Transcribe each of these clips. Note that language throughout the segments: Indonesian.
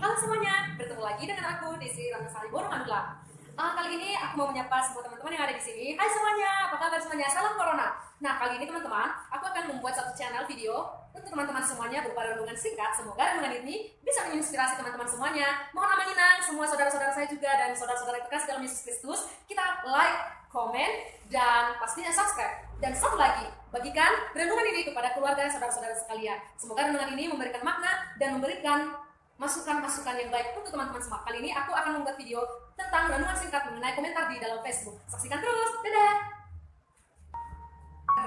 Halo semuanya, bertemu lagi dengan aku Desi Ratnasari Borongandula. Kali ini aku mau menyapa semua teman-teman yang ada di sini. Hai semuanya, apa kabar semuanya? Salam Corona. Nah, kali ini teman-teman, aku akan membuat satu channel video untuk teman-teman semuanya berupa renungan singkat. Semoga renungan ini bisa menginspirasi teman-teman semuanya. Mohon amanah semua saudara-saudara saya juga dan saudara-saudara terkasih dalam Yesus Kristus. Kita like, komen, dan pastinya subscribe. Dan satu lagi, bagikan renungan ini kepada keluarga saudara-saudara sekalian. Semoga renungan ini memberikan makna dan memberikan masukan-masukan yang baik untuk teman-teman semua. Kali ini aku akan membuat video tentang renungan singkat mengenai komentar di dalam Facebook. Saksikan terus, dadah!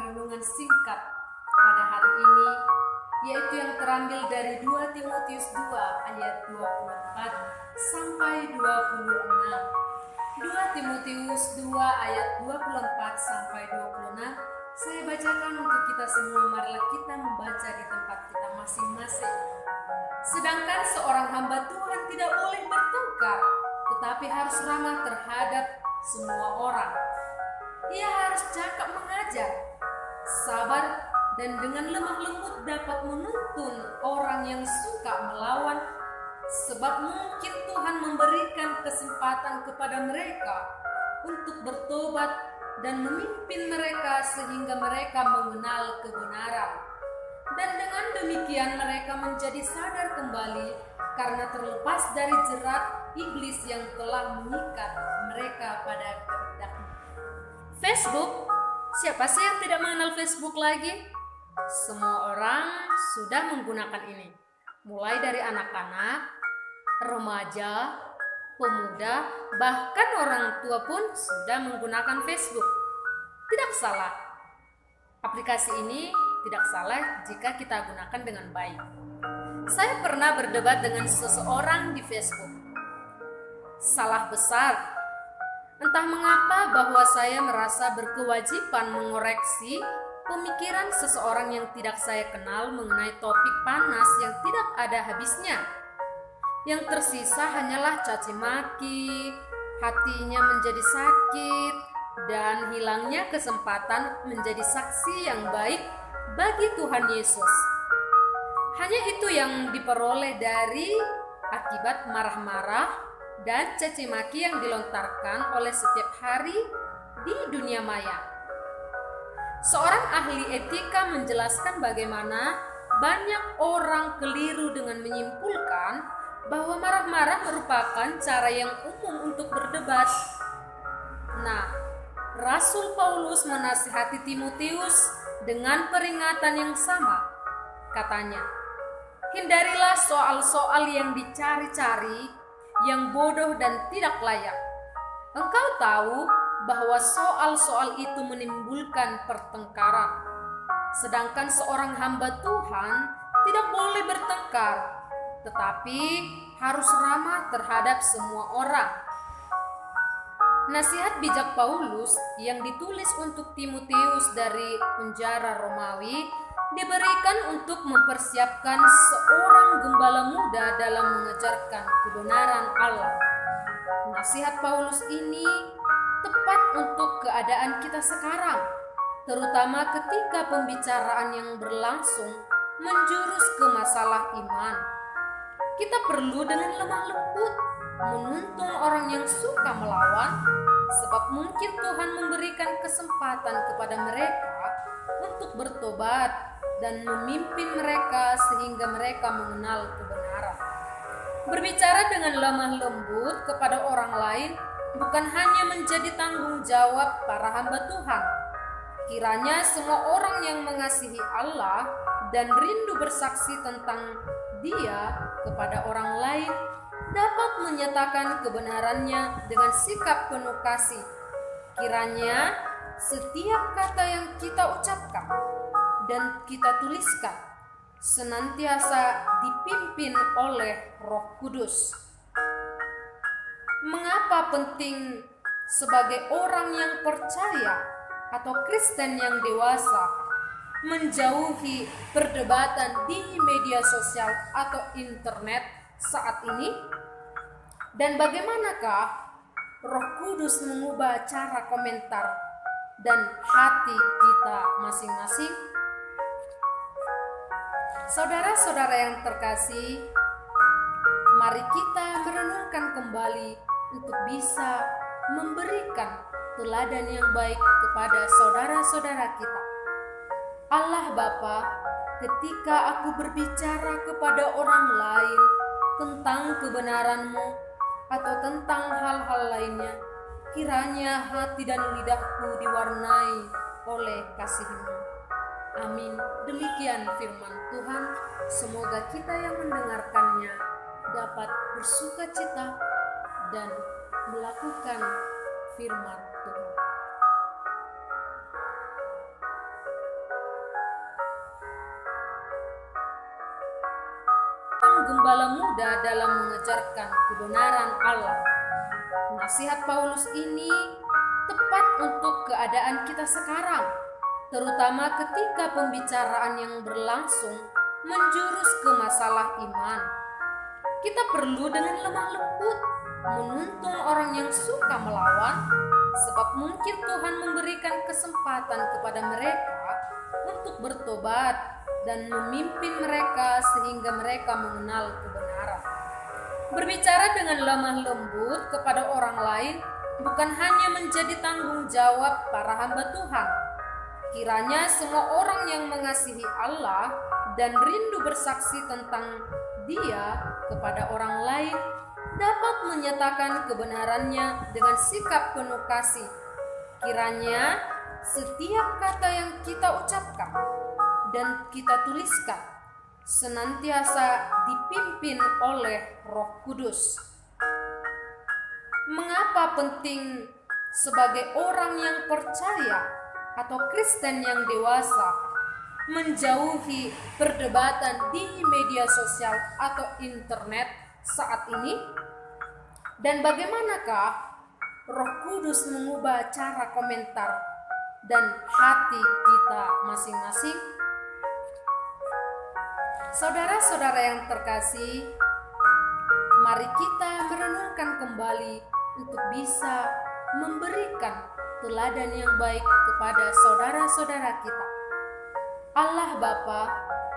Renungan singkat pada hari ini yaitu yang terambil dari 2 Timotius 2 ayat 24 sampai 26. 2 Timotius 2 ayat 24 sampai 26 saya bacakan untuk kita semua. Marilah kita membaca di tempat kita masing-masing. Sedangkan seorang hamba Tuhan tidak boleh bertengkar, tetapi harus ramah terhadap semua orang. Ia harus cakap mengajar, sabar, dan dengan lemah lembut dapat menuntun orang yang suka melawan, sebab mungkin Tuhan memberikan kesempatan kepada mereka untuk bertobat dan memimpin mereka sehingga mereka mengenal kebenaran. Dan dengan demikian mereka menjadi sadar kembali karena terlepas dari jerat iblis yang telah mengikat mereka pada kehendaknya. Facebook, siapa sih yang tidak mengenal Facebook lagi? Semua orang sudah menggunakan ini, mulai dari anak-anak, remaja, pemuda, bahkan orang tua pun sudah menggunakan Facebook. Tidak salah, aplikasi ini tidak salah jika kita gunakan dengan baik. Saya pernah berdebat dengan seseorang di Facebook. Salah besar. Entah mengapa bahwa saya merasa berkewajiban mengoreksi pemikiran seseorang yang tidak saya kenal mengenai topik panas yang tidak ada habisnya. Yang tersisa hanyalah caci maki, hatinya menjadi sakit, dan hilangnya kesempatan menjadi saksi yang baik bagi Tuhan Yesus. Hanya itu yang diperoleh dari akibat marah-marah dan caci maki yang dilontarkan oleh setiap hari di dunia maya. Seorang ahli etika menjelaskan bagaimana banyak orang keliru dengan menyimpulkan bahwa marah-marah merupakan cara yang umum untuk berdebat. Nah, Rasul Paulus menasihati Timotius dengan peringatan yang sama. Katanya, hindarilah soal-soal yang dicari-cari, yang bodoh dan tidak layak. Engkau tahu bahwa soal-soal itu menimbulkan pertengkaran. Sedangkan seorang hamba Tuhan tidak boleh bertengkar, tetapi harus ramah terhadap semua orang. Nasihat bijak Paulus yang ditulis untuk Timotius dari penjara Romawi diberikan untuk mempersiapkan seorang gembala muda dalam mengajarkan kebenaran Allah. Nasihat Paulus ini tepat untuk keadaan kita sekarang, terutama ketika pembicaraan yang berlangsung menjurus ke masalah iman. Kita perlu dengan lemah lembut menuntun orang yang suka melawan, sebab mungkin Tuhan memberikan kesempatan kepada mereka untuk bertobat dan memimpin mereka sehingga mereka mengenal kebenaran. Berbicara dengan lemah lembut kepada orang lain bukan hanya menjadi tanggung jawab para hamba Tuhan. Kiranya semua orang yang mengasihi Allah dan rindu bersaksi tentang Dia kepada orang lain dapat menyatakan kebenarannya dengan sikap penuh kasih. Kiranya setiap kata yang kita ucapkan dan kita tuliskan senantiasa dipimpin oleh Roh Kudus. Mengapa penting sebagai orang yang percaya atau Kristen yang dewasa menjauhi perdebatan di media sosial atau internet saat ini? Dan bagaimanakah Roh Kudus mengubah cara komentar dan hati kita masing-masing? Saudara-saudara yang terkasih, Mari kita merenungkan kembali untuk bisa memberikan teladan yang baik kepada saudara-saudara kita. Allah Bapa, ketika aku berbicara kepada orang lain tentang kebenaran-Mu atau tentang hal-hal lainnya, kiranya hati dan lidahku diwarnai oleh kasih-Mu. Amin. Demikian firman Tuhan. Semoga kita yang mendengarkannya dapat bersukacita dan melakukan firman Tuhan. Gembala muda dalam mengejarkan kebenaran Allah. Nasihat Paulus ini tepat untuk keadaan kita sekarang, terutama ketika pembicaraan yang berlangsung menjurus ke masalah iman. Kita perlu dengan lemah lembut menuntun orang yang suka melawan, sebab mungkin Tuhan memberikan kesempatan kepada mereka untuk bertobat dan memimpin mereka sehingga mereka mengenal kebenaran. Berbicara dengan lemah lembut kepada orang lain bukan hanya menjadi tanggung jawab para hamba Tuhan. Kiranya semua orang yang mengasihi Allah dan rindu bersaksi tentang Dia kepada orang lain dapat menyatakan kebenarannya dengan sikap penuh kasih. Kiranya setiap kata yang kita ucapkan dan kita tuliskan senantiasa dipimpin oleh Roh Kudus. Mengapa penting sebagai orang yang percaya atau Kristen yang dewasa menjauhi perdebatan di media sosial atau internet saat ini? Dan bagaimanakah Roh Kudus mengubah cara komentar dan hati kita masing-masing? Saudara-saudara yang terkasih, mari kita merenungkan kembali untuk bisa memberikan teladan yang baik kepada saudara-saudara kita. Allah Bapa,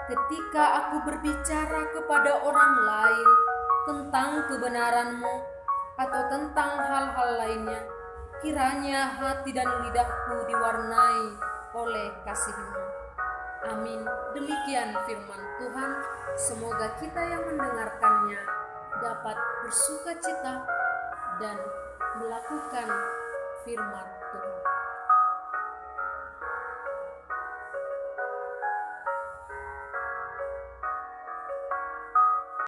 ketika aku berbicara kepada orang lain tentang kebenaran-Mu atau tentang hal-hal lainnya, kiranya hati dan lidahku diwarnai oleh kasih-Mu. Amin. Demikian firman Tuhan. Semoga kita yang mendengarkannya dapat bersukacita dan melakukan firman